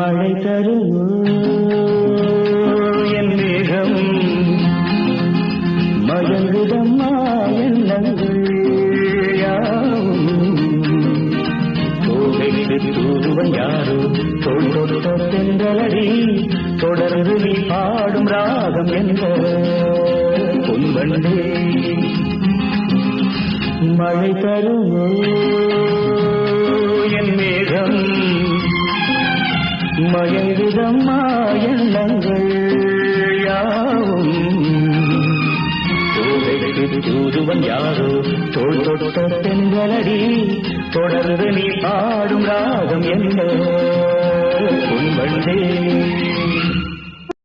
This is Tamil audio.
மழை தரும் என் மேகம் மயங்குதம்மா எண்ணங்கள் யாவும் தோகைக்கு தூதுவன் யாரோ தோல் தொட்ட தென்றலடி தொடர்ந்து நீ பாடும் ராகம் என்ற பொன்வண்டே மழை தரும் என் மேகம் மயங்குதம்மா எண்ணங்கள் யாவும் தோகைக்கு தூதுவன் யாரோ தோல் தொட்ட தென்றலடி தொடர்ந்து நீ பாடும் ராகம் என்ன பொன்வண்டே